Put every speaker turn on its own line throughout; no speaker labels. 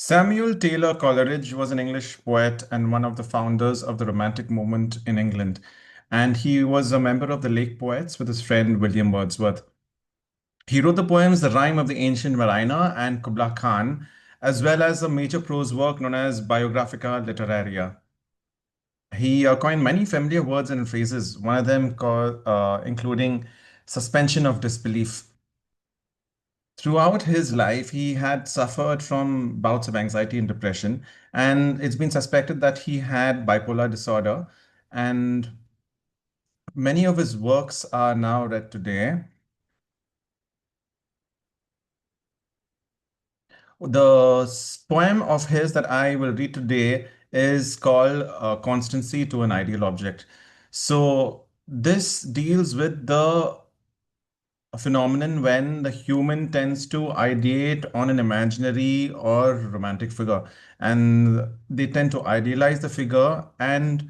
Samuel Taylor Coleridge was an English poet and one of the founders of the Romantic movement in England. And he was a member of the Lake Poets with his friend William Wordsworth. He wrote the poems The Rime of the Ancient Mariner and Kubla Khan, as well as a major prose work known as Biographica Literaria. He coined many familiar words and phrases, one of them including suspension of disbelief. Throughout his life, he had suffered from bouts of anxiety and depression, and it's been suspected that he had bipolar disorder. And many of his works are now read today. The poem of his that I will read today is called Constancy to an Ideal Object. So, this deals with the a phenomenon when the human tends to ideate on an imaginary or romantic figure, and they tend to idealize the figure. And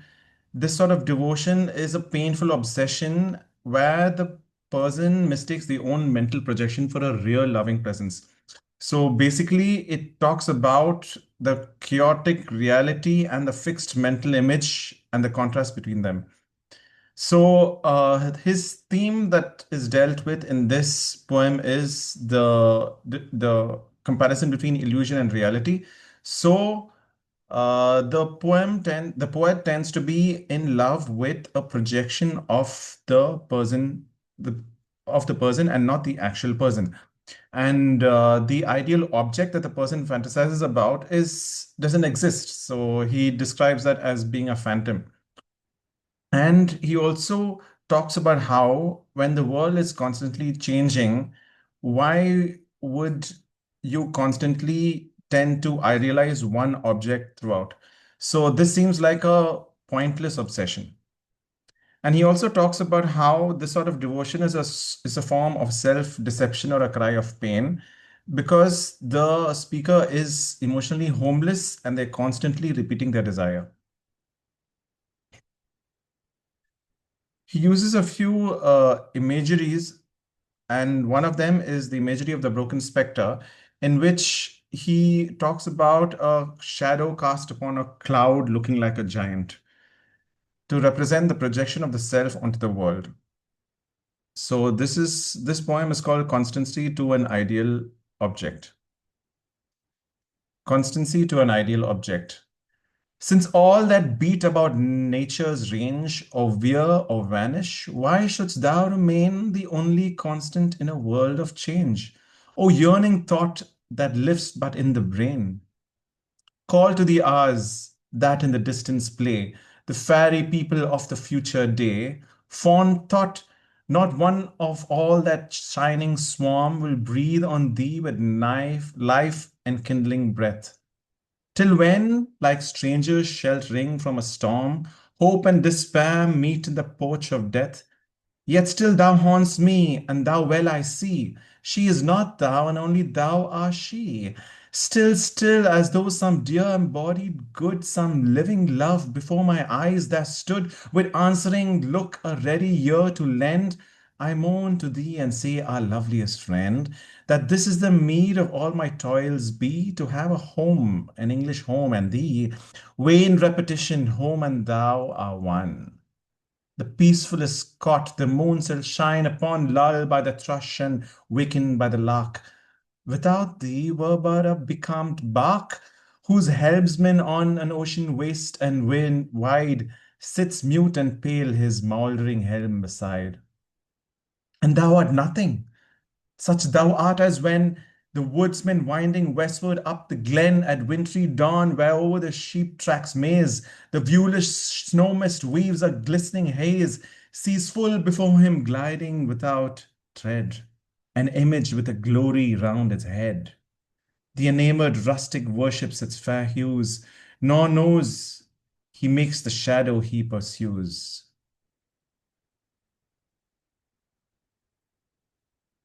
this sort of devotion is a painful obsession where the person mistakes their own mental projection for a real loving presence. So basically, it talks about the chaotic reality and the fixed mental image and the contrast between them. So, his theme that is dealt with in this poem is the comparison between illusion and reality. So, the poet tends to be in love with a projection of the of the person and not the actual person. And the ideal object that the person fantasizes about is doesn't exist. So he describes that as being a phantom. And he also talks about how, when the world is constantly changing, why would you constantly tend to idealize one object throughout? So, this seems like a pointless obsession. And he also talks about how this sort of devotion is a form of self-deception or a cry of pain because the speaker is emotionally homeless and they're constantly repeating their desire. He uses a few imageries, and one of them is the imagery of the broken spectre, in which he talks about a shadow cast upon a cloud looking like a giant to represent the projection of the self onto the world. So this poem is called Constancy to an Ideal Object. Constancy to an Ideal Object. Since all that beat about nature's range, or veer or vanish, why shouldst thou remain the only constant in a world of change? O yearning thought that lives but in the brain, call to the hours that in the distance play, the fairy people of the future day. Fond thought, not one of all that shining swarm will breathe on thee with life enkindling breath. Till when, like strangers sheltering from a storm, hope and despair meet in the porch of death, yet still thou haunts me, and thou well I see, she is not thou, and only thou art she. Still, still, as though some dear embodied good, some living love before my eyes there stood, with answering look a ready ear to lend, I moan to thee and say, our loveliest friend, that this is the meed of all my toils be, to have a home, an English home, and thee, vain repetition, home and thou are one. The peacefulest cot the moon shall shine upon, lulled by the thrush and wakened by the lark. Without thee were but a becalmed bark, whose helmsman on an ocean waste and wind wide sits mute and pale, his mouldering helm beside. And thou art nothing. Such thou art as when the woodsman winding westward up the glen at wintry dawn, where over the sheep tracks maze, the viewless snow mist weaves a glistening haze, sees full before him gliding without tread, an image with a glory round its head. The enamored rustic worships its fair hues, nor knows he makes the shadow he pursues.